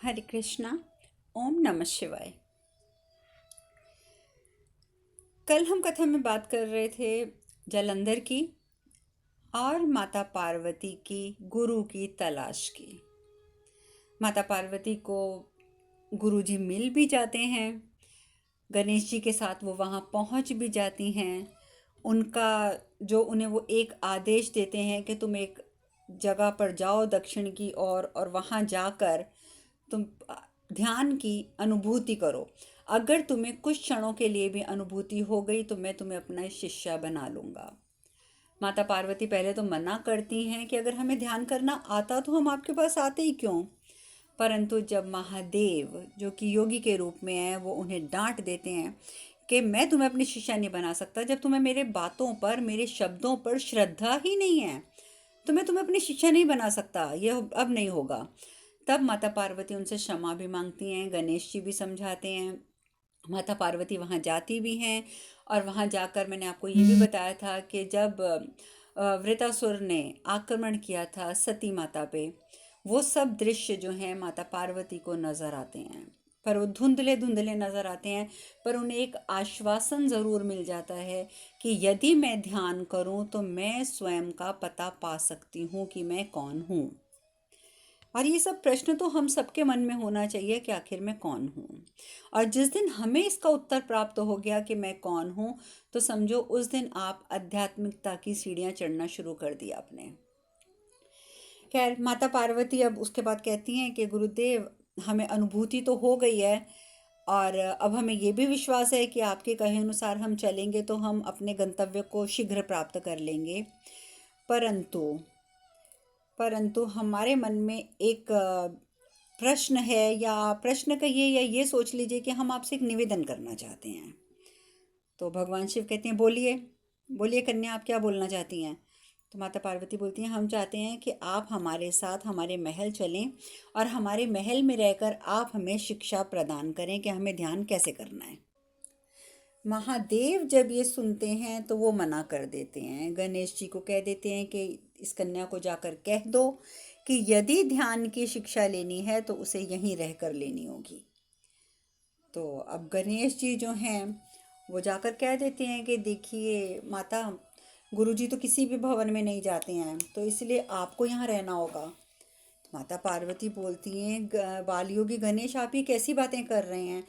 हरे कृष्णा। ओम नमः शिवाय। कल हम कथा में बात कर रहे थे जालंधर की और माता पार्वती की गुरु की तलाश की। माता पार्वती को गुरुजी मिल भी जाते हैं, गणेश जी के साथ वो वहाँ पहुँच भी जाती हैं। उनका जो उन्हें वो एक आदेश देते हैं कि तुम एक जगह पर जाओ दक्षिण की ओर और वहाँ जाकर तुम ध्यान की अनुभूति करो। अगर तुम्हें कुछ क्षणों के लिए भी अनुभूति हो गई तो मैं तुम्हें अपना शिष्या बना लूँगा। माता पार्वती पहले तो मना करती हैं कि अगर हमें ध्यान करना आता तो हम आपके पास आते ही क्यों। परंतु जब महादेव जो कि योगी के रूप में है वो उन्हें डांट देते हैं कि मैं तुम्हें अपनी शिष्या नहीं बना सकता, जब तुम्हें मेरे बातों पर मेरे शब्दों पर श्रद्धा ही नहीं है तो मैं तुम्हें अपनी शिष्या नहीं बना सकता, यह अब नहीं होगा। तब माता पार्वती उनसे क्षमा भी मांगती हैं, गणेश जी भी समझाते हैं। माता पार्वती वहाँ जाती भी हैं और वहाँ जाकर मैंने आपको ये भी बताया था कि जब वृतासुर ने आक्रमण किया था सती माता पे, वो सब दृश्य जो हैं माता पार्वती को नज़र आते हैं, पर वो धुंधले धुंधले नज़र आते हैं। पर उन्हें एक आश्वासन ज़रूर मिल जाता है कि यदि मैं ध्यान करूं तो मैं स्वयं का पता पा सकती हूँ कि मैं कौन हूँ। और ये सब प्रश्न तो हम सबके मन में होना चाहिए कि आखिर मैं कौन हूँ। और जिस दिन हमें इसका उत्तर प्राप्त हो गया कि मैं कौन हूँ, तो समझो उस दिन आप आध्यात्मिकता की सीढ़ियाँ चढ़ना शुरू कर दिया आपने। खैर, माता पार्वती अब उसके बाद कहती हैं कि गुरुदेव, हमें अनुभूति तो हो गई है और अब हमें ये भी विश्वास है कि आपके कहे अनुसार हम चलेंगे तो हम अपने गंतव्य को शीघ्र प्राप्त कर लेंगे। परंतु परंतु हमारे मन में एक प्रश्न है, या प्रश्न कहिए या ये सोच लीजिए कि हम आपसे एक निवेदन करना चाहते हैं। तो भगवान शिव कहते हैं बोलिए बोलिए कन्या, आप क्या बोलना चाहती हैं। तो माता पार्वती बोलती हैं हम चाहते हैं कि आप हमारे साथ हमारे महल चलें और हमारे महल में रहकर आप हमें शिक्षा प्रदान करें कि हमें ध्यान कैसे करना है। महादेव जब ये सुनते हैं तो वो मना कर देते हैं, गणेश जी को कह देते हैं कि इस कन्या को जाकर कह दो कि यदि ध्यान की शिक्षा लेनी है तो उसे यहीं रहकर लेनी होगी। तो अब गणेश जी जो हैं वो जाकर कह देते हैं कि देखिए माता, गुरुजी तो किसी भी भवन में नहीं जाते हैं तो इसलिए आपको यहाँ रहना होगा। तो माता पार्वती बोलती हैं बालयोगी गणेश, आप ये कैसी बातें कर रहे हैं,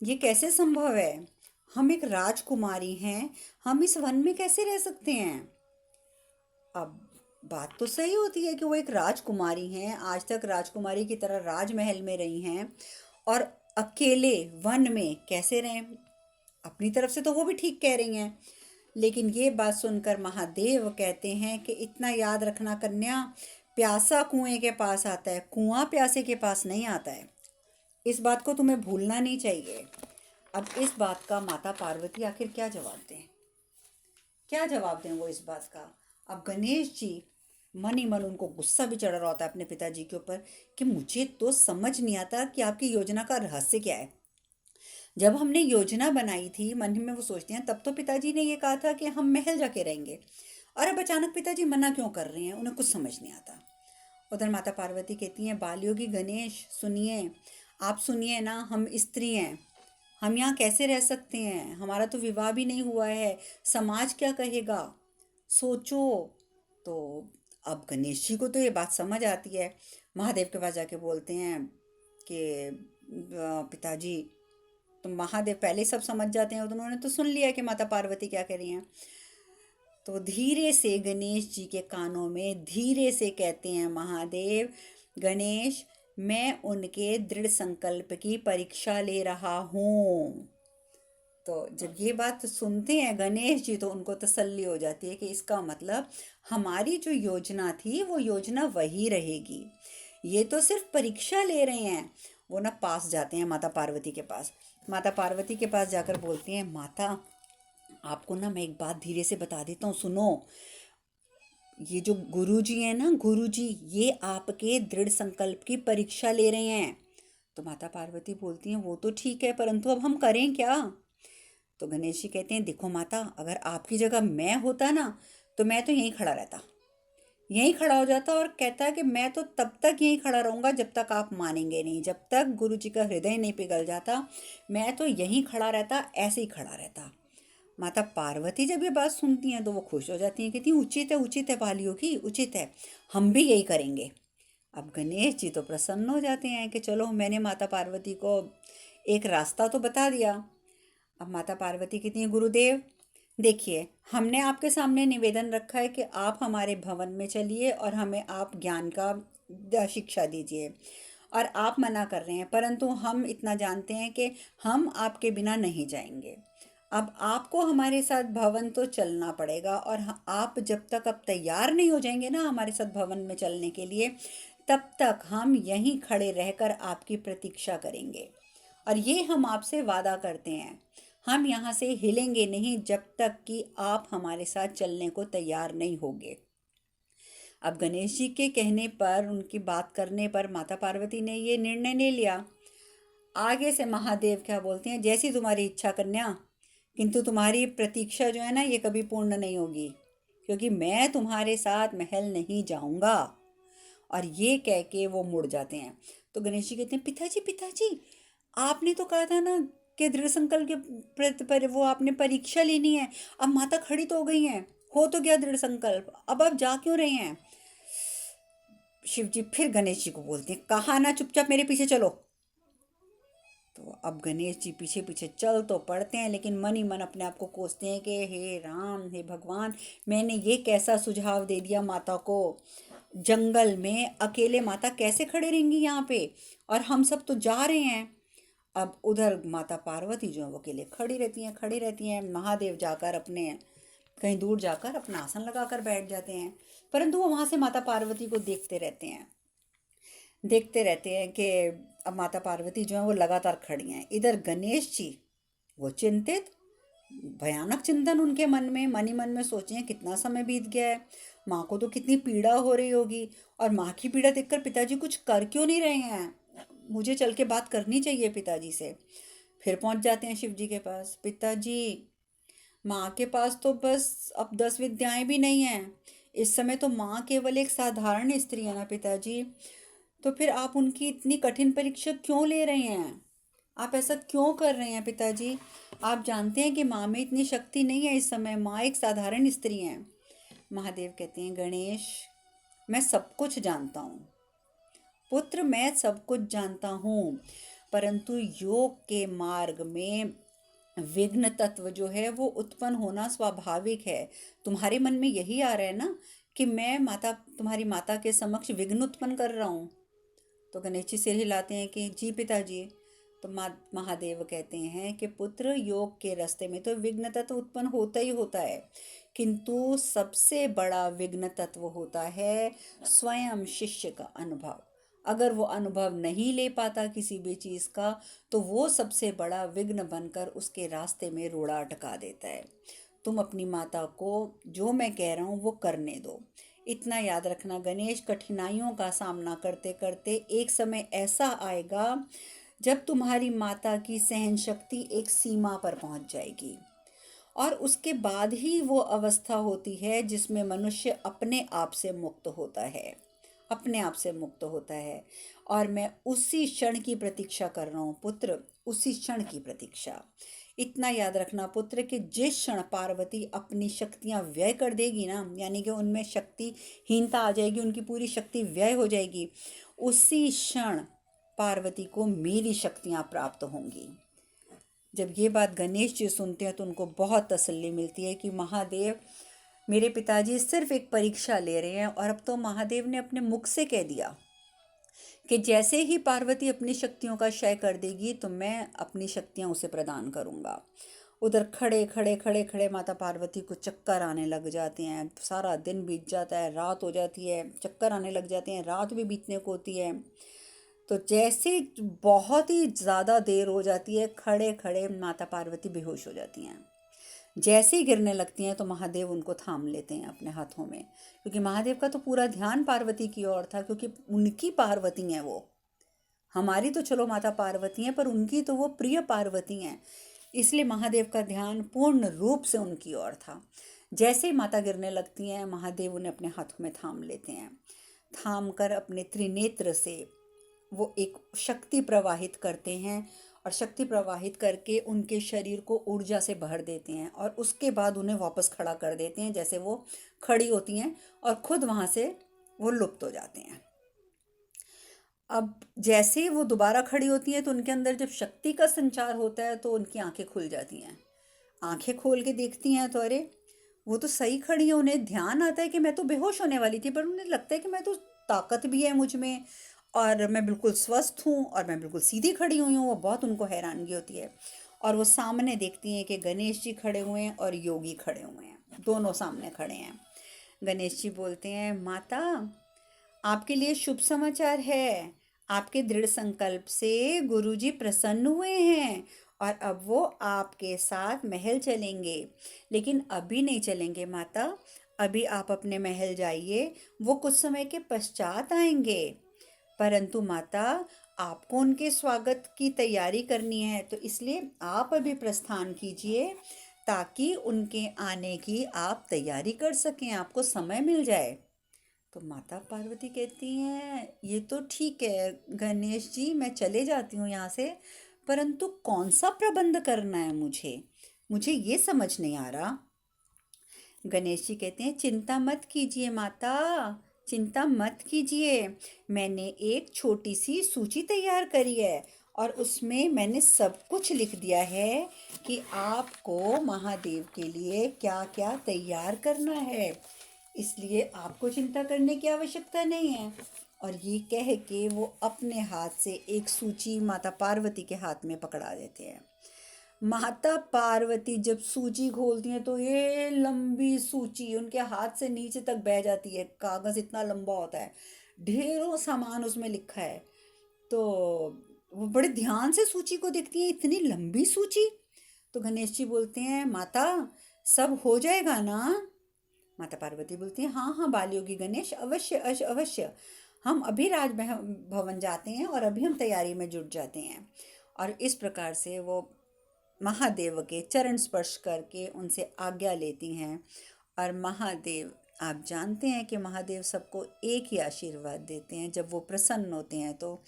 ये कैसे संभव है। हम एक राजकुमारी हैं, हम इस वन में कैसे रह सकते हैं। अब बात तो सही होती है कि वो एक राजकुमारी हैं, आज तक राजकुमारी की तरह राजमहल में रही हैं, और अकेले वन में कैसे रहें। अपनी तरफ से तो वो भी ठीक कह रही हैं, लेकिन ये बात सुनकर महादेव कहते हैं कि इतना याद रखना कन्या, प्यासा कुएं के पास आता है, कुआं प्यासे के पास नहीं आता है। इस बात को तुम्हें भूलना नहीं चाहिए। अब इस बात का माता पार्वती आखिर क्या जवाब दें, क्या जवाब दें वो इस बात का। अब गणेश जी मन ही मन, उनको गुस्सा भी चढ़ रहा होता है अपने पिताजी के ऊपर कि मुझे तो समझ नहीं आता कि आपकी योजना का रहस्य क्या है। जब हमने योजना बनाई थी, मन में वो सोचते हैं, तब तो पिताजी ने ये कहा था कि हम महल जाके रहेंगे, और अब अचानक पिताजी मना क्यों कर रहे हैं, उन्हें कुछ समझ नहीं आता। उधर माता पार्वती कहती हैं बालयोगी गणेश सुनिए, आप सुनिए ना, हम स्त्री हैं, हम यहाँ कैसे रह सकते हैं, हमारा तो विवाह भी नहीं हुआ है, समाज क्या कहेगा, सोचो। तो अब गणेश जी को तो ये बात समझ आती है, महादेव के पास जाके बोलते हैं कि पिताजी, तो महादेव पहले ही सब समझ जाते हैं, तो उन्होंने तो सुन लिया कि माता पार्वती क्या कह रही हैं। तो धीरे से गणेश जी के कानों में धीरे से कहते हैं महादेव, गणेश, मैं उनके दृढ़ संकल्प की परीक्षा ले रहा हूँ। तो जब ये बात सुनते हैं गणेश जी तो उनको तसल्ली हो जाती है कि इसका मतलब हमारी जो योजना थी वो योजना वही रहेगी, ये तो सिर्फ परीक्षा ले रहे हैं। वो ना पास जाते हैं माता पार्वती के पास। माता पार्वती के पास जाकर बोलती हैं माता, आपको ना मैं एक बात धीरे से बता देता हूँ, सुनो। ये जो गुरुजी हैं ना, गुरुजी ये आपके दृढ़ संकल्प की परीक्षा ले रहे हैं। तो माता पार्वती बोलती हैं वो तो ठीक है, परंतु अब हम करें क्या। तो गणेश जी कहते हैं देखो माता, अगर आपकी जगह मैं होता ना तो मैं तो यहीं खड़ा रहता, यहीं खड़ा हो जाता और कहता है कि मैं तो तब तक यहीं खड़ा रहूँगा जब तक आप मानेंगे नहीं, जब तक गुरु जी का हृदय नहीं पिघल जाता मैं तो यहीं खड़ा रहता, ऐसे ही खड़ा रहता। माता पार्वती जब ये बात सुनती हैं तो वो खुश हो जाती हैं, कहती हैं उचित है बालियों की, उचित है, हम भी यही करेंगे। अब गणेश जी तो प्रसन्न हो जाते हैं कि चलो मैंने माता पार्वती को एक रास्ता तो बता दिया। अब माता पार्वती कहती हैं गुरुदेव देखिए, हमने आपके सामने निवेदन रखा है कि आप हमारे भवन में चलिए और हमें आप ज्ञान का शिक्षा दीजिए, और आप मना कर रहे हैं, परंतु हम इतना जानते हैं कि हम आपके बिना नहीं जाएंगे। अब आपको हमारे साथ भवन तो चलना पड़ेगा, और आप जब तक अब तैयार नहीं हो जाएंगे ना हमारे साथ भवन में चलने के लिए, तब तक हम यहीं खड़े रहकर आपकी प्रतीक्षा करेंगे। और ये हम आपसे वादा करते हैं, हम यहाँ से हिलेंगे नहीं जब तक कि आप हमारे साथ चलने को तैयार नहीं होगे। अब गणेश जी के कहने पर, उनकी बात करने पर माता पार्वती ने ये निर्णय ले लिया। आगे से महादेव क्या बोलते हैं, जैसी तुम्हारी इच्छा कन्या, किंतु तुम्हारी प्रतीक्षा जो है ना ये कभी पूर्ण नहीं होगी, क्योंकि मैं तुम्हारे साथ महल नहीं जाऊंगा। और ये कह के वो मुड़ जाते हैं। तो गणेश जी कहते हैं पिताजी आपने तो कहा था ना कि दृढ़ संकल्प के पर वो आपने परीक्षा लेनी है, अब माता खड़ी तो हो गई हैं, हो तो गया दृढ़ संकल्प, अब आप जा क्यों रहे हैं। शिव जी फिर गणेश जी को बोलते हैं, कहा ना चुपचाप मेरे पीछे चलो। तो अब गणेश जी पीछे पीछे चल तो पड़ते हैं, लेकिन मन ही मन अपने आप को कोसते हैं कि हे राम, हे भगवान, मैंने ये कैसा सुझाव दे दिया माता को। जंगल में अकेले माता कैसे खड़े रहेंगी यहाँ पे, और हम सब तो जा रहे हैं। अब उधर माता पार्वती जो है वो अकेले खड़ी रहती हैं। महादेव जाकर अपने कहीं दूर जाकर अपना आसन लगाकर बैठ जाते हैं, परंतु वो वहाँ से माता पार्वती को देखते रहते हैं कि अब माता पार्वती जो है वो लगातार खड़ी हैं। इधर गणेश जी वो चिंतित, भयानक चिंतन उनके मन ही मन में सोचे हैं कितना समय बीत गया है, माँ को तो कितनी पीड़ा हो रही होगी, और माँ की पीड़ा देखकर पिताजी कुछ कर क्यों नहीं रहे हैं, मुझे चल के बात करनी चाहिए पिताजी से। फिर पहुंच जाते हैं शिव जी के पास। पिताजी, माँ के पास तो बस अब 10 विद्याएं भी नहीं हैं, इस समय तो माँ केवल एक साधारण स्त्री है ना पिताजी, तो फिर आप उनकी इतनी कठिन परीक्षा क्यों ले रहे हैं, आप ऐसा क्यों कर रहे हैं पिताजी। आप जानते हैं कि माँ में इतनी शक्ति नहीं है इस समय, माँ एक साधारण स्त्री हैं। महादेव कहते हैं गणेश, मैं सब कुछ जानता हूँ पुत्र, मैं सब कुछ जानता हूँ, परंतु योग के मार्ग में विघ्न तत्व जो है वो उत्पन्न होना स्वाभाविक है। तुम्हारे मन में यही आ रहा है ना कि मैं माता, तुम्हारी माता के समक्ष विघ्न उत्पन्न कर रहा हूँ। तो गणेश जी सिर हिलाते हैं कि जी पिताजी। तो महादेव कहते हैं कि पुत्र, योग के रास्ते में तो विघ्न तत्व उत्पन्न होता ही होता है, किंतु सबसे बड़ा विघ्न तत्व होता है स्वयं शिष्य का अनुभव। अगर वो अनुभव नहीं ले पाता किसी भी चीज़ का, तो वो सबसे बड़ा विघ्न बनकर उसके रास्ते में रोड़ा अटका देता है। तुम अपनी माता को जो मैं कह रहा हूँ वो करने दो। इतना याद रखना गणेश, कठिनाइयों का सामना करते करते एक समय ऐसा आएगा जब तुम्हारी माता की सहन शक्ति एक सीमा पर पहुंच जाएगी, और उसके बाद ही वो अवस्था होती है जिसमें मनुष्य अपने आप से मुक्त होता है, अपने आप से मुक्त होता है। और मैं उसी क्षण की प्रतीक्षा कर रहा हूँ पुत्र, उसी क्षण की प्रतीक्षा। इतना याद रखना पुत्र कि जिस क्षण पार्वती अपनी शक्तियाँ व्यय कर देगी ना, यानी कि उनमें शक्तिहीनता आ जाएगी, उनकी पूरी शक्ति व्यय हो जाएगी, उसी क्षण पार्वती को मेरी शक्तियाँ प्राप्त होंगी। जब ये बात गणेश जी सुनते हैं तो उनको बहुत तसल्ली मिलती है कि महादेव, मेरे पिताजी सिर्फ एक परीक्षा ले रहे हैं, और अब तो महादेव ने अपने मुख से कह दिया कि जैसे ही पार्वती अपनी शक्तियों का क्षय कर देगी तो मैं अपनी शक्तियां उसे प्रदान करूंगा। उधर खड़े खड़े माता पार्वती को चक्कर आने लग जाते हैं। सारा दिन बीत जाता है, रात हो जाती है, चक्कर आने लग जाते हैं, रात भी बीतने को होती है। तो जैसे बहुत ही ज़्यादा देर हो जाती है, खड़े खड़े माता पार्वती बेहोश हो जाती हैं। जैसे ही गिरने लगती हैं तो महादेव उनको थाम लेते हैं अपने हाथों में, क्योंकि महादेव का तो पूरा ध्यान पार्वती की ओर था, क्योंकि उनकी पार्वती हैं वो। हमारी तो चलो माता पार्वती हैं, पर उनकी तो वो प्रिय पार्वती हैं, इसलिए महादेव का ध्यान पूर्ण रूप से उनकी ओर था। जैसे ही माता गिरने लगती हैं, महादेव उन्हें अपने हाथों में थाम लेते हैं। थाम कर अपने त्रिनेत्र से वो एक शक्ति प्रवाहित करते हैं और शक्ति प्रवाहित करके उनके शरीर को ऊर्जा से भर देते हैं और उसके बाद उन्हें वापस खड़ा कर देते हैं, जैसे वो खड़ी होती हैं और खुद वहाँ से वो लुप्त हो जाते हैं। अब जैसे वो दोबारा खड़ी होती हैं तो उनके अंदर जब शक्ति का संचार होता है तो उनकी आंखें खुल जाती हैं। आंखें खोल के देखती हैं तो अरे वो तो सही खड़ी है। उन्हें ध्यान आता है कि मैं तो बेहोश होने वाली थी, पर उन्हें लगता है कि मैं तो ताकत भी है मुझ में और मैं बिल्कुल स्वस्थ हूँ और मैं बिल्कुल सीधी खड़ी हुई हूँ। वो बहुत उनको हैरानगी होती है और वो सामने देखती हैं कि गणेश जी खड़े हुए हैं और योगी खड़े हुए हैं, दोनों सामने खड़े हैं। गणेश जी बोलते हैं, माता आपके लिए शुभ समाचार है। आपके दृढ़ संकल्प से गुरुजी प्रसन्न हुए हैं और अब वो आपके साथ महल चलेंगे। लेकिन अभी नहीं चलेंगे माता, अभी आप अपने महल जाइए, वो कुछ समय के पश्चात आएंगे। परंतु माता आपको उनके स्वागत की तैयारी करनी है, तो इसलिए आप अभी प्रस्थान कीजिए ताकि उनके आने की आप तैयारी कर सकें, आपको समय मिल जाए। तो माता पार्वती कहती हैं, ये तो ठीक है गणेश जी, मैं चले जाती हूँ यहाँ से, परंतु कौन सा प्रबंध करना है मुझे, मुझे ये समझ नहीं आ रहा। गणेश जी कहते हैं, चिंता मत कीजिए माता, चिंता मत कीजिए। मैंने एक छोटी सी सूची तैयार करी है और उसमें मैंने सब कुछ लिख दिया है कि आपको महादेव के लिए क्या क्या तैयार करना है, इसलिए आपको चिंता करने की आवश्यकता नहीं है। और ये कह के वो अपने हाथ से एक सूची माता पार्वती के हाथ में पकड़ा देते हैं। माता पार्वती जब सूची खोलती हैं तो ये लंबी सूची उनके हाथ से नीचे तक बह जाती है। कागज़ इतना लंबा होता है, ढेरों सामान उसमें लिखा है। तो वो बड़े ध्यान से सूची को देखती हैं, इतनी लंबी सूची। तो गणेश जी बोलते हैं, माता सब हो जाएगा ना। माता पार्वती बोलती हैं, हाँ हाँ बालयोगी गणेश, अवश्य अवश्य। हम अभी राज भवन जाते हैं और अभी हम तैयारी में जुट जाते हैं। और इस प्रकार से वो महादेव के चरण स्पर्श करके उनसे आज्ञा लेती हैं। और महादेव, आप जानते हैं कि महादेव सबको एक ही आशीर्वाद देते हैं। जब वो प्रसन्न होते हैं तो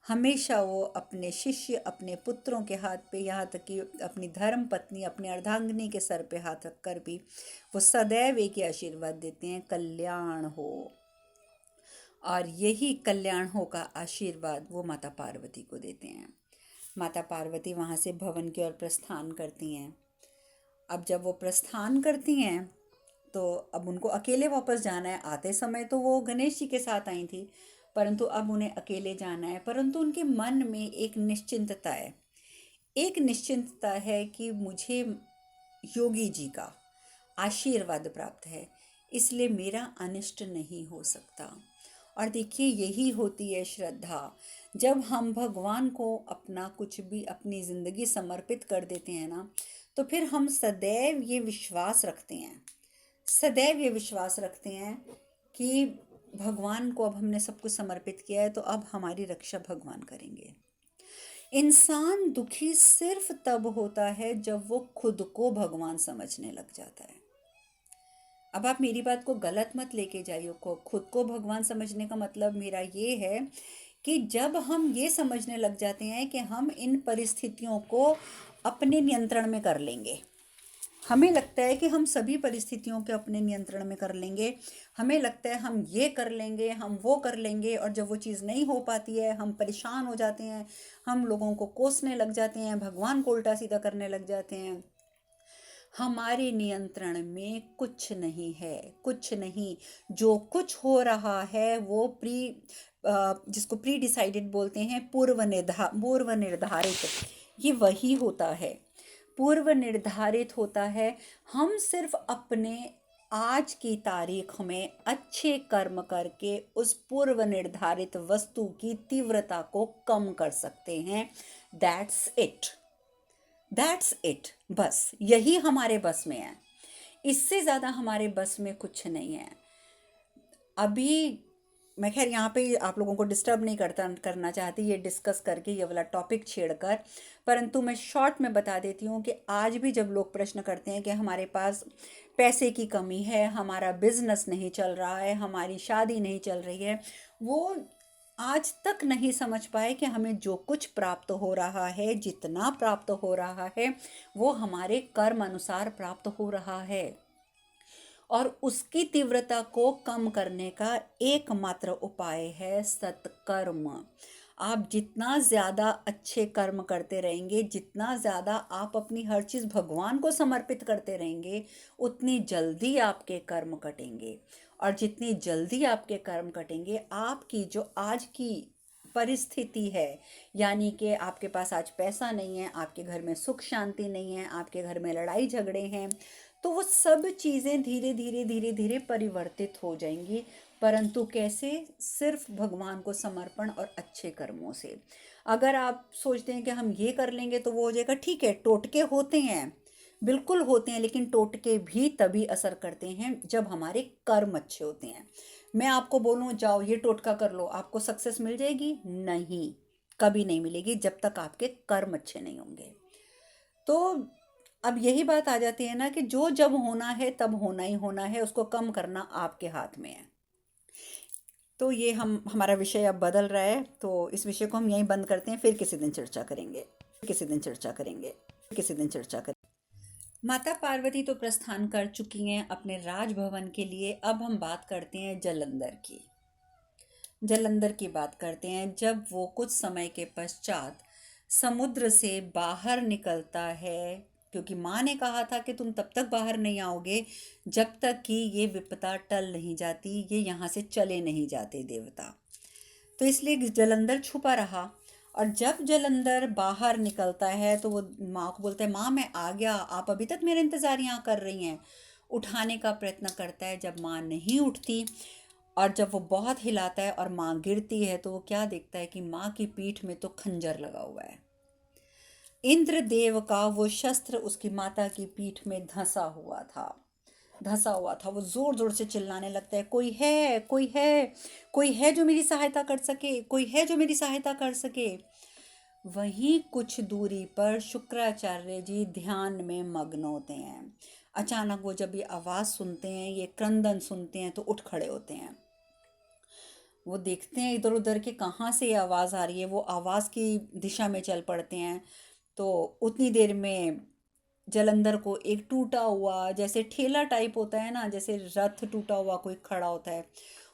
हमेशा वो अपने शिष्य, अपने पुत्रों के हाथ पे, यहाँ तक कि अपनी धर्म पत्नी, अपनी अर्धांगिनी के सर पे हाथ रख कर भी वो सदैव एक ही आशीर्वाद देते हैं, कल्याण हो। और यही कल्याण हो का आशीर्वाद वो माता पार्वती को देते हैं। माता पार्वती वहाँ से भवन की ओर प्रस्थान करती हैं। अब जब वो प्रस्थान करती हैं तो अब उनको अकेले वापस जाना है। आते समय तो वो गणेश जी के साथ आई थी, परंतु अब उन्हें अकेले जाना है। परंतु उनके मन में एक निश्चिंतता है, एक निश्चिंतता है कि मुझे योगी जी का आशीर्वाद प्राप्त है, इसलिए मेरा अनिष्ट नहीं हो सकता। और देखिए, यही होती है श्रद्धा। जब हम भगवान को अपना कुछ भी, अपनी ज़िंदगी समर्पित कर देते हैं ना, तो फिर हम सदैव ये विश्वास रखते हैं, सदैव ये विश्वास रखते हैं कि भगवान को अब हमने सब कुछ समर्पित किया है, तो अब हमारी रक्षा भगवान करेंगे। इंसान दुखी सिर्फ तब होता है जब वो खुद को भगवान समझने लग जाता है। अब आप मेरी बात को गलत मत लेके जाइए। को खुद को भगवान समझने का मतलब मेरा ये है कि जब हम ये समझने लग जाते हैं कि हम इन परिस्थितियों को अपने नियंत्रण में कर लेंगे, हमें लगता है कि हम सभी परिस्थितियों के अपने नियंत्रण में कर लेंगे, हमें लगता है हम ये कर लेंगे, हम वो कर लेंगे, और जब वो चीज़ नहीं हो पाती है हम परेशान हो जाते हैं, हम लोगों को कोसने लग जाते हैं, भगवान को उल्टा सीधा करने लग जाते हैं। हमारे नियंत्रण में कुछ नहीं है, कुछ नहीं। जो कुछ हो रहा है वो जिसको प्री डिसाइडेड बोलते हैं, पूर्व निर्धारित, ये वही होता है, पूर्व निर्धारित होता है। हम सिर्फ अपने आज की तारीख में अच्छे कर्म करके उस पूर्व निर्धारित वस्तु की तीव्रता को कम कर सकते हैं। दैट्स इट, दैट्स इट, बस यही हमारे बस में है, इससे ज़्यादा हमारे बस में कुछ नहीं है। अभी मैं खैर यहाँ पे आप लोगों को डिस्टर्ब नहीं करना चाहती ये डिस्कस करके ये वाला टॉपिक छेड़कर, परंतु मैं शॉर्ट में बता देती हूँ कि आज भी जब लोग प्रश्न करते हैं कि हमारे पास पैसे की कमी है, हमारा बिजनेस नहीं चल रहा है, हमारी शादी नहीं चल रही है, वो आज तक नहीं समझ पाए कि हमें जो कुछ प्राप्त हो रहा है, जितना प्राप्त हो रहा है, वो हमारे कर्म अनुसार प्राप्त हो रहा है और उसकी तीव्रता को कम करने का एकमात्र उपाय है सत्कर्म। आप जितना ज़्यादा अच्छे कर्म करते रहेंगे, जितना ज़्यादा आप अपनी हर चीज़ भगवान को समर्पित करते रहेंगे, उतनी जल्दी आपके कर्म कटेंगे। और जितनी जल्दी आपके कर्म कटेंगे, आपकी जो आज की परिस्थिति है, यानी कि आपके पास आज पैसा नहीं है, आपके घर में सुख शांति नहीं है, आपके घर में लड़ाई झगड़े हैं, तो वो सब चीज़ें धीरे धीरे धीरे धीरे परिवर्तित हो जाएंगी। परंतु कैसे? सिर्फ भगवान को समर्पण और अच्छे कर्मों से। अगर आप सोचते हैं कि हम ये कर लेंगे तो वो हो जाएगा, ठीक है, टोटके होते हैं, बिल्कुल होते हैं, लेकिन टोटके भी तभी असर करते हैं जब हमारे कर्म अच्छे होते हैं। मैं आपको बोलूँ जाओ ये टोटका कर लो, आपको सक्सेस मिल जाएगी? नहीं, कभी नहीं मिलेगी जब तक आपके कर्म अच्छे नहीं होंगे। तो अब यही बात आ जाती है ना कि जो जब होना है तब होना ही होना है, उसको कम करना आपके हाथ में है। तो ये हमारा विषय अब बदल रहा है, तो इस विषय को हम यहीं बंद करते हैं, फिर किसी दिन चर्चा करेंगे, किसी दिन चर्चा करेंगे, किसी दिन चर्चा करेंगे। माता पार्वती तो प्रस्थान कर चुकी हैं अपने राजभवन के लिए। अब हम बात करते हैं जलंधर की। जलंधर की बात करते हैं। जब वो कुछ समय के पश्चात समुद्र से बाहर निकलता है, क्योंकि माँ ने कहा था कि तुम तब तक बाहर नहीं आओगे जब तक कि ये विपदा टल नहीं जाती, ये यहाँ से चले नहीं जाते देवता। तो इसलिए जलंधर छुपा रहा। और जब जलंधर बाहर निकलता है तो वो माँ को बोलता है, माँ मैं आ गया, आप अभी तक मेरा इंतज़ार यहाँ कर रही हैं। उठाने का प्रयत्न करता है, जब माँ नहीं उठती और जब वो बहुत हिलाता है और माँ गिरती है, तो वो क्या देखता है कि माँ की पीठ में तो खंजर लगा हुआ है। इंद्रदेव का वो शस्त्र उसकी माता की पीठ में धंसा हुआ था, धंसा हुआ था। वो जोर जोर से चिल्लाने लगता है, कोई है, कोई है, कोई है जो मेरी सहायता कर सके, कोई है जो मेरी सहायता कर सके। वहीं कुछ दूरी पर शुक्राचार्य जी ध्यान में मग्न होते हैं। अचानक वो जब ये आवाज़ सुनते हैं, ये क्रंदन सुनते हैं, तो उठ खड़े होते हैं। वो देखते हैं इधर उधर के कहाँ से ये आवाज़ आ रही है, वो आवाज़ की दिशा में चल पड़ते हैं। तो उतनी देर में जलंधर को एक टूटा हुआ, जैसे ठेला टाइप होता है ना, जैसे रथ टूटा हुआ कोई खड़ा होता है,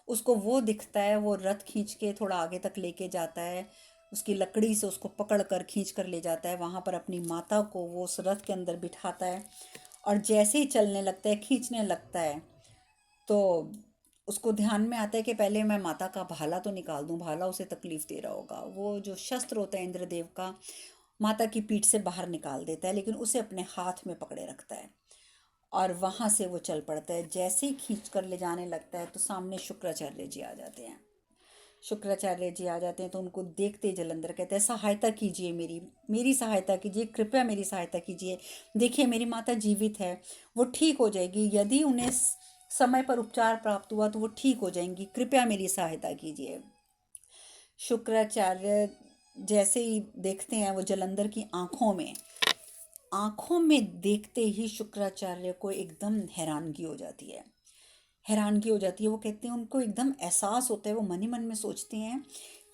उसको वो दिखता है। वो रथ खींच के थोड़ा आगे तक लेके जाता है, उसकी लकड़ी से उसको पकड़ कर खींच कर ले जाता है। वहाँ पर अपनी माता को वो उस रथ के अंदर बिठाता है और जैसे ही चलने लगता है, खींचने लगता है, तो उसको ध्यान में आता है कि पहले मैं माता का भाला तो निकाल दूं, भाला उसे तकलीफ दे रहा होगा। वो जो शस्त्र होता है इंद्रदेव का, माता की पीठ से बाहर निकाल देता है, लेकिन उसे अपने हाथ में पकड़े रखता है और वहां से वो चल पड़ता है। जैसे ही खींच कर ले जाने लगता है तो सामने शुक्राचार्य जी आ जाते हैं। शुक्राचार्य जी आ जाते हैं तो उनको देखते ही जलंधर कहते हैं, सहायता कीजिए, मेरी मेरी सहायता कीजिए, कृपया मेरी सहायता कीजिए। देखिए मेरी माता जीवित है, वो ठीक हो जाएगी। यदि उन्हें समय पर उपचार प्राप्त हुआ तो वो ठीक हो जाएंगी, कृपया मेरी सहायता कीजिए। शुक्राचार्य जैसे ही देखते हैं, वो जलंधर की आंखों में देखते ही शुक्राचार्य को एकदम हैरानगी हो जाती है, हैरानगी हो जाती है। वो कहते हैं, उनको एकदम एहसास होता है, वो मन ही मन में सोचते हैं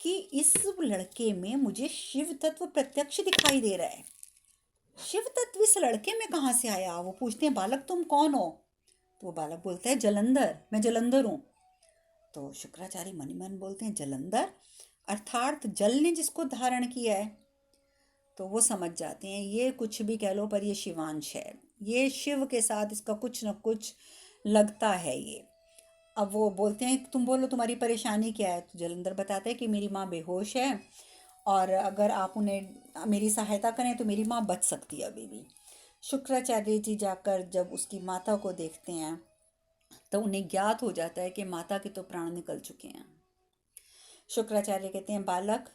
कि इस लड़के में मुझे शिव तत्व प्रत्यक्ष दिखाई दे रहा है। शिव तत्व इस लड़के में कहाँ से आया? वो पूछते हैं, बालक तुम कौन हो? तो वो बालक बोलता है, जलंधर, मैं जलंधर हूँ। तो शुक्राचार्य मन ही मन बोलते हैं, जलंधर अर्थात जल ने जिसको धारण किया है। तो वो समझ जाते हैं, ये कुछ भी कह लो पर ये शिवांश है, ये शिव के साथ इसका कुछ न कुछ लगता है ये। अब वो बोलते हैं, तुम बोलो तुम्हारी परेशानी क्या है? तो जलंधर बताता है कि मेरी माँ बेहोश है और अगर आप उन्हें मेरी सहायता करें तो मेरी माँ बच सकती है अभी भी। शुक्राचार्य जी जाकर जब उसकी माता को देखते हैं तो उन्हें ज्ञात हो जाता है कि माता के तो प्राण निकल चुके हैं। शुक्राचार्य कहते हैं, बालक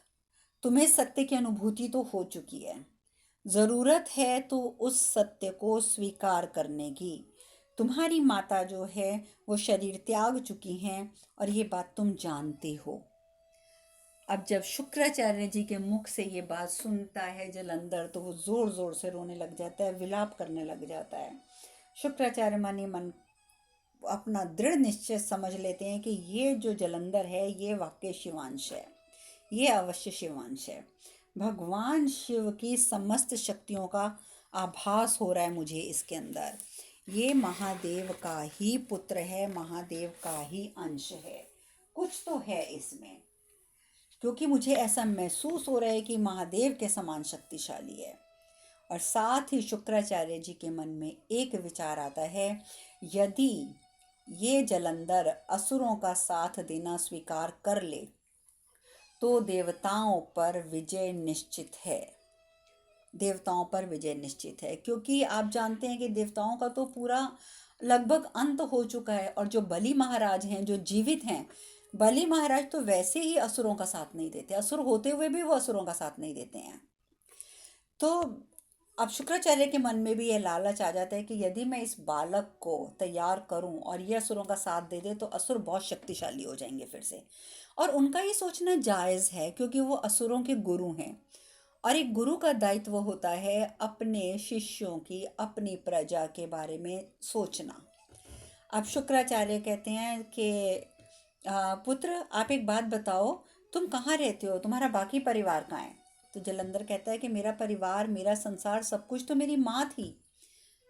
तुम्हें सत्य की अनुभूति तो हो चुकी है, ज़रूरत है तो उस सत्य को स्वीकार करने की। तुम्हारी माता जो है वो शरीर त्याग चुकी हैं और ये बात तुम जानते हो। अब जब शुक्राचार्य जी के मुख से ये बात सुनता है जलंधर तो वो जोर जोर से रोने लग जाता है, विलाप करने लग जाता है। शुक्राचार्य मन ही मन अपना दृढ़ निश्चय समझ लेते हैं कि ये जो जलंधर है ये वाकई शिवांश है, ये अवश्य शिवांश है। भगवान शिव की समस्त शक्तियों का आभास हो रहा है मुझे इसके अंदर। ये महादेव का ही पुत्र है, महादेव का ही अंश है, कुछ तो है इसमें, क्योंकि मुझे ऐसा महसूस हो रहा है कि महादेव के समान शक्तिशाली है। और साथ ही शुक्राचार्य जी के मन में एक विचार आता है, यदि ये जलंधर असुरों का साथ देना स्वीकार कर ले तो देवताओं पर विजय निश्चित है, देवताओं पर विजय निश्चित है। क्योंकि आप जानते हैं कि देवताओं का तो पूरा लगभग अंत हो चुका है, और जो बलि महाराज हैं जो जीवित हैं, बलि महाराज तो वैसे ही असुरों का साथ नहीं देते, असुर होते हुए भी वो असुरों का साथ नहीं देते हैं। तो अब शुक्राचार्य के मन में भी यह लालच आ जाता है कि यदि मैं इस बालक को तैयार करूं और ये असुरों का साथ दे दे तो असुर बहुत शक्तिशाली हो जाएंगे फिर से। और उनका ये सोचना जायज़ है, क्योंकि वो असुरों के गुरु हैं, और एक गुरु का दायित्व होता है अपने शिष्यों की, अपनी प्रजा के बारे में सोचना। अब शुक्राचार्य कहते हैं कि पुत्र आप एक बात बताओ, तुम कहाँ रहते हो, तुम्हारा बाकी परिवार कहाँ है? तो जलंधर कहता है कि मेरा परिवार, मेरा संसार, सब कुछ तो मेरी माँ थी,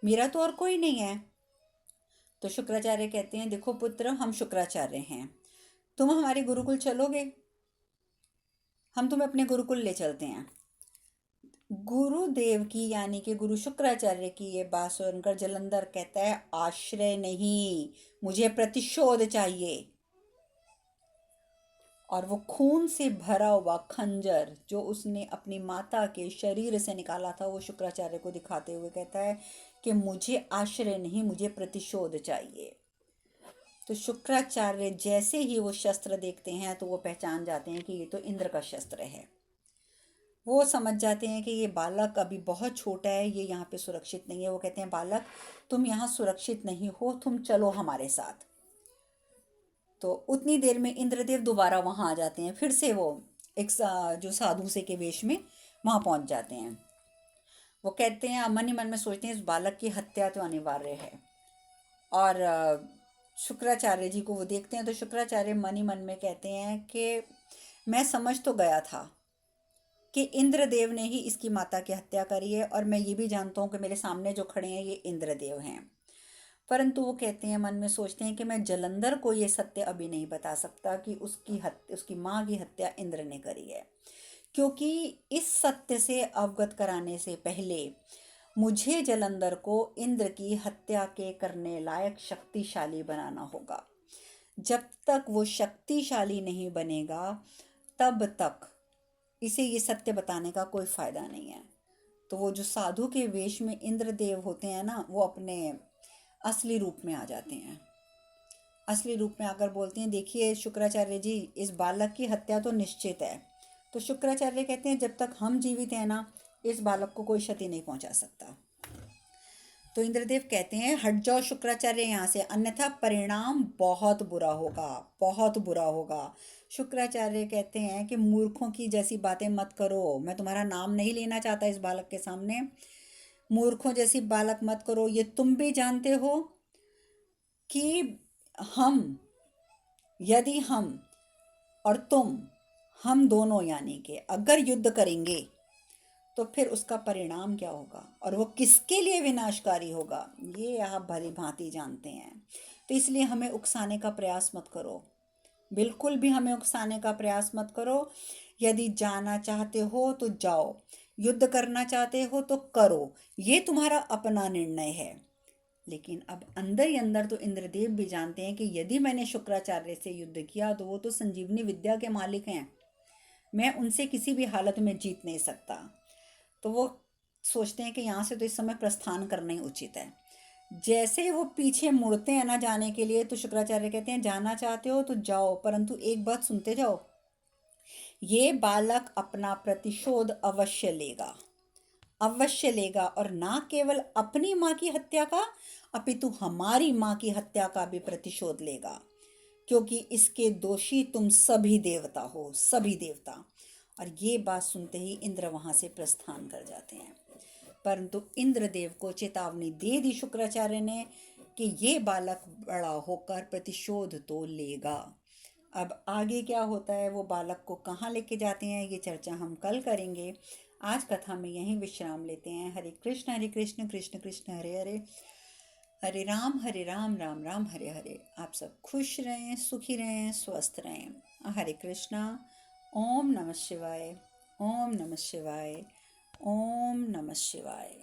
मेरा तो और कोई नहीं है। तो शुक्राचार्य कहते हैं, देखो पुत्र, हम शुक्राचार्य हैं, तुम हमारे गुरुकुल चलोगे? हम तुम्हें अपने गुरुकुल ले चलते हैं। गुरुदेव की यानी कि गुरु शुक्राचार्य की ये बात सुनकर जलंधर कहता है, आश्रय नहीं, मुझे प्रतिशोध चाहिए। और वो खून से भरा हुआ खंजर जो उसने अपनी माता के शरीर से निकाला था वो शुक्राचार्य को दिखाते हुए कहता है कि मुझे आश्रय नहीं, मुझे प्रतिशोध चाहिए। तो शुक्राचार्य जैसे ही वो शस्त्र देखते हैं तो वो पहचान जाते हैं कि ये तो इंद्र का शस्त्र है। वो समझ जाते हैं कि ये बालक अभी बहुत छोटा है, ये यहाँ पे सुरक्षित नहीं है। वो कहते हैं, बालक तुम यहाँ सुरक्षित नहीं हो, तुम चलो हमारे साथ। तो उतनी देर में इंद्रदेव दोबारा वहाँ आ जाते हैं, फिर से वो एक जो साधु से के वेश में वहाँ पहुँच जाते हैं। वो कहते हैं, मन ही मन में सोचते हैं इस बालक की हत्या तो अनिवार्य है। और शुक्राचार्य जी को वो देखते हैं तो शुक्राचार्य मन ही मन में कहते हैं कि मैं समझ तो गया था कि इंद्रदेव ने ही इसकी माता की हत्या करी है, और मैं ये भी जानता हूँ कि मेरे सामने जो खड़े हैं ये इंद्रदेव हैं। परंतु वो कहते हैं, मन में सोचते हैं कि मैं जलंधर को ये सत्य अभी नहीं बता सकता कि उसकी माँ की हत्या इंद्र ने करी है, क्योंकि इस सत्य से अवगत कराने से पहले मुझे जलंधर को इंद्र की हत्या के करने लायक शक्तिशाली बनाना होगा। जब तक वो शक्तिशाली नहीं बनेगा तब तक इसे ये सत्य बताने का कोई फायदा नहीं है। तो वो जो साधु के वेश में इंद्रदेव होते हैं ना, वो अपने असली रूप में आ जाते हैं। असली रूप में आकर बोलते हैं, देखिए शुक्राचार्य जी, इस बालक की हत्या तो निश्चित है। तो शुक्राचार्य कहते हैं, जब तक हम जीवित हैं ना, इस बालक को कोई क्षति नहीं पहुंचा सकता। तो इंद्रदेव कहते हैं, हट जाओ शुक्राचार्य यहाँ से, अन्यथा परिणाम बहुत बुरा होगा, बहुत बुरा होगा। शुक्राचार्य कहते हैं कि मूर्खों की जैसी बातें मत करो, मैं तुम्हारा नाम नहीं लेना चाहता इस बालक के सामने। मूर्खों जैसी बालक मत करो। ये तुम भी जानते हो कि हम, यदि हम और तुम, हम दोनों यानी कि अगर युद्ध करेंगे तो फिर उसका परिणाम क्या होगा और वो किसके लिए विनाशकारी होगा, ये आप भली भांति जानते हैं। तो इसलिए हमें उकसाने का प्रयास मत करो, बिल्कुल भी हमें उकसाने का प्रयास मत करो। यदि जाना चाहते हो तो जाओ, युद्ध करना चाहते हो तो करो, ये तुम्हारा अपना निर्णय है। लेकिन अब अंदर ही अंदर तो इंद्रदेव भी जानते हैं कि यदि मैंने शुक्राचार्य से युद्ध किया तो वो तो संजीवनी विद्या के मालिक हैं, मैं उनसे किसी भी हालत में जीत नहीं सकता। तो वो सोचते हैं कि यहाँ से तो इस समय प्रस्थान करना ही उचित है। जैसे वो पीछे मुड़ते हैं ना जाने के लिए, तो शुक्राचार्य कहते हैं, जाना चाहते हो तो जाओ, परंतु एक बात सुनते जाओ, ये बालक अपना प्रतिशोध अवश्य लेगा, अवश्य लेगा, और ना केवल अपनी माँ की हत्या का, अपितु हमारी माँ की हत्या का भी प्रतिशोध लेगा, क्योंकि इसके दोषी तुम सभी देवता हो, सभी देवता। और ये बात सुनते ही इंद्र वहां से प्रस्थान कर जाते हैं। परंतु इंद्रदेव को चेतावनी दे दी शुक्राचार्य ने कि ये बालक बड़ा होकर प्रतिशोध तो लेगा। अब आगे क्या होता है, वो बालक को कहाँ लेके जाते हैं, ये चर्चा हम कल करेंगे। आज कथा में यहीं विश्राम लेते हैं। हरे कृष्ण कृष्ण कृष्ण हरे हरे, हरे राम राम राम हरे हरे। आप सब खुश रहें, सुखी रहें, स्वस्थ रहें। हरे कृष्णा। ओम नमः शिवाय, ओम नमः शिवाय, ओम नमः शिवाय।